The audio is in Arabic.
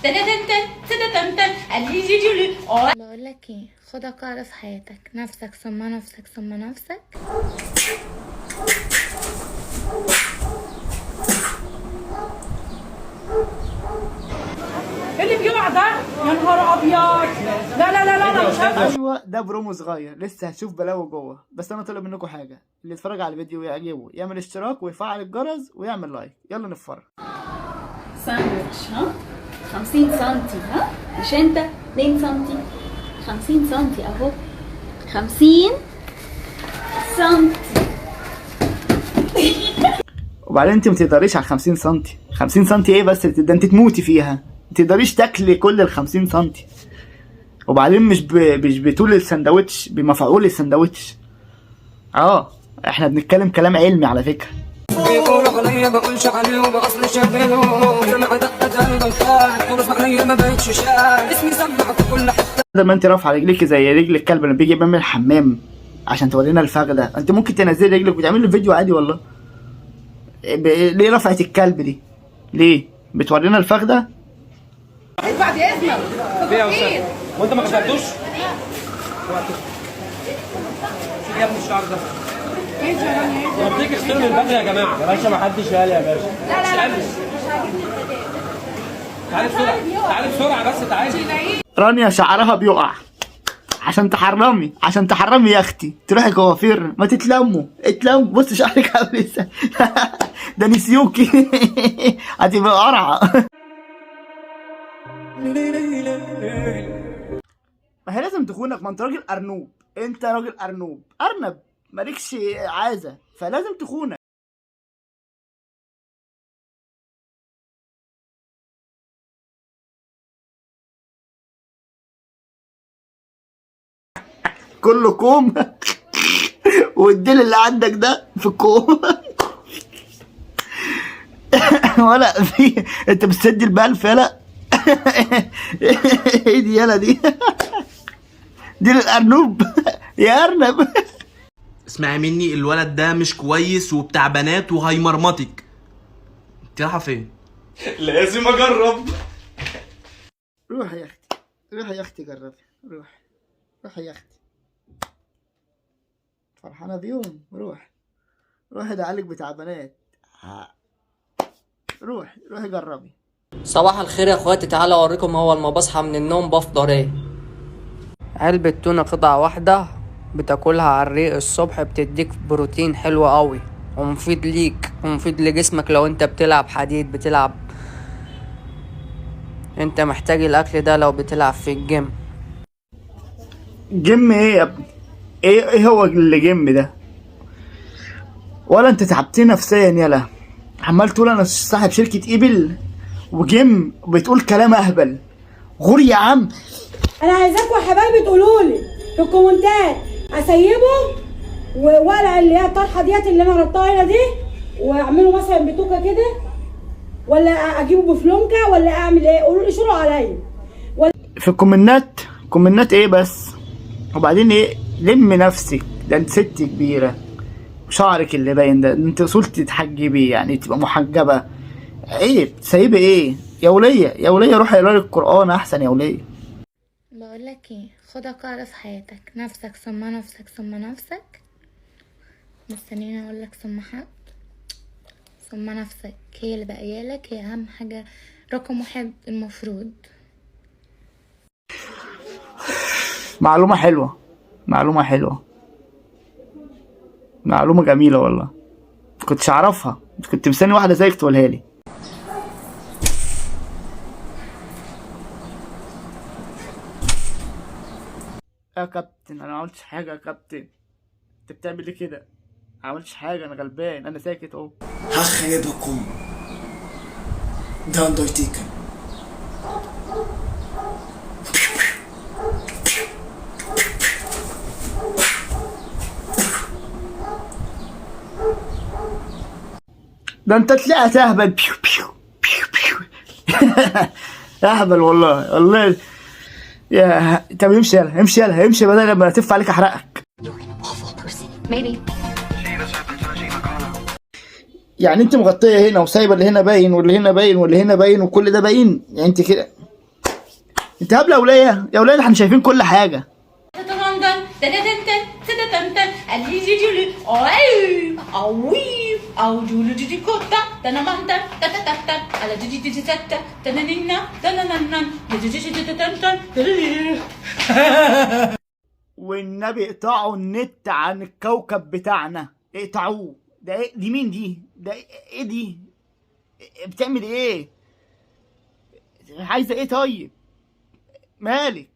بقول لك ايه، خدها قاعدة في حياتك، نفسك ثم نفسك ثم نفسك. ايه اللي بيقع ده؟ يا نهار ابيض. لا لا لا لا انا مش هفهم. ايوه ده برومو صغير لسه هتشوف بلاوي جوه، بس انا طالب منكم حاجه، اللي يتفرج على الفيديو ويعجبه يعمل اشتراك ويفعل الجرس ويعمل لايك. يلا نتفرج. ساندوتش ها 50 سنتي، ها مش انت 2 سنتي، 50 سنتي اهو، 50 سنتي. وبعدين انت ما تقدريش على 50 سم. 50 سم ايه بس؟ ده انت تموتي فيها. ما تقدريش تاكلي كل ال 50 سم. وبعدين مش بطول السندوتش، بمفعول السندوتش. احنا بنتكلم كلام علمي على فكره. بيقولوا عليا بقولش عليه وبأصل شغله جمع دقة قلب الخال ورفع عليا ما بقتش شايف اسمي سمع في كل حتة. لما انت رافعه رجليك زي رجل الكلب لما بيجي بيعمل الحمام عشان تورينا الفخ ده، انت ممكن تنزلي رجلك وتعملي فيديو عادي والله. ليه رفعت الكلب دي؟ ليه؟ بتورينا الفخ ده؟ بعد اذنك. ليه يا استاذ؟ وانت ما غسلتوش؟ يا ابني الشعر ده ما بتيجي تغسله من بدري يا جماعه. يا باشا ما حدش قال يا باشا. لا مش تعالي بسرعه، تعالي بسرعه بس تعالي. رانيا شعرها بيقع عشان تحرمي يا اختي، تروحي كوافير. ما تتلموا بص شعرك عامل ازاي. ده نسيوكي. هتبقى قرعه. ما هي لازم تخونك، ما انت راجل ارنوب، انت راجل ارنب مالكش عازه، فلازم تخونك. كله كوم. والديل اللي عندك ده في الكوم. ولا في انت بتسجل بألف يلا. ايه دي يلا دي؟ دي الارنوب. يا ارنب. اسمعي مني، الولد ده مش كويس وبتاع بنات وهيمرمطك. انت رايحه فين؟ لازم اجرب. روح يا اختي، روح يا اختي جربي. روح يا اختي. فرحانه بيوم. روح ده عليك بتاع بنات. روح جربي. صباح الخير يا اخواتي، تعالى اوريكم اول ما بصحى من النوم بفطر ايه. علبة تونة قطعة واحدة بتاكلها على الريق الصبح، بتديك بروتين حلو قوي ومفيد ليك ومفيد لجسمك. لو انت بتلعب حديد انت محتاج الاكل ده لو بتلعب في الجيم. جيم ايه يا ابني؟ ايه هو اللي جيم ده؟ ولا انت تعبتني نفسيا يلا. عمال تقول انا صاحب شركة ايبل وجيم، بتقول كلام اهبل. غور يا عم. انا عايزاكم يا حبايبي تقولوا لي في الكومنتات اسيبه ولا اللي هي الطرحه ديت اللي انا ربطها هنا دي واعمله مثلا بتوكه كده، ولا اجيبه بفلونكه، ولا اعمل ايه؟ قولوا لي شوروا عليا. في كومنتات ايه بس؟ وبعدين ايه؟ لم نفسك، ده انت ست كبيره وشعرك اللي باين ده، انت وصلت تتحجبي يعني تبقى محجبه. ايه سايبه ايه يا وليه؟ روحي اقرا القران احسن يا وليه. بقول لك ايه، خدها قاعدة في حياتك، نفسك ثم نفسك ثم نفسك. مستنيين اقول لك ثم حد ثم نفسك، هي اللي بقيالك، هي اهم حاجة رقم واحد المفروض. معلومه حلوه، معلومه جميله والله. كنتش اعرفها، كنت مستني واحده زيك تقولها لي. يا كابتن انا ما عملتش حاجه يا كابتن. انت بتعمل ليه كده؟ ما عملتش حاجه، انا غلبان، انا ساكت اهو. هخيبكم. ده اندرتيكر. ده انت تلاقيها تهبل. بيو بيو بيو بيو. اهبل والله. يا طب امشي بدل ما تف عليك احرقك. يعني انت مغطيه هنا وسايبه اللي هنا باين واللي هنا باين واللي هنا باين وكل ده باين، يعني انت كده انت هبله يا وليه يا وليه، احنا شايفين كل حاجه. والنبي اقطعوا النت عن الكوكب بتاعنا، اقطعوه. ده ايه دي؟ مين دي؟ ده ايه دي؟ بتعمل ايه؟ عايزه ايه طيب؟ مالك؟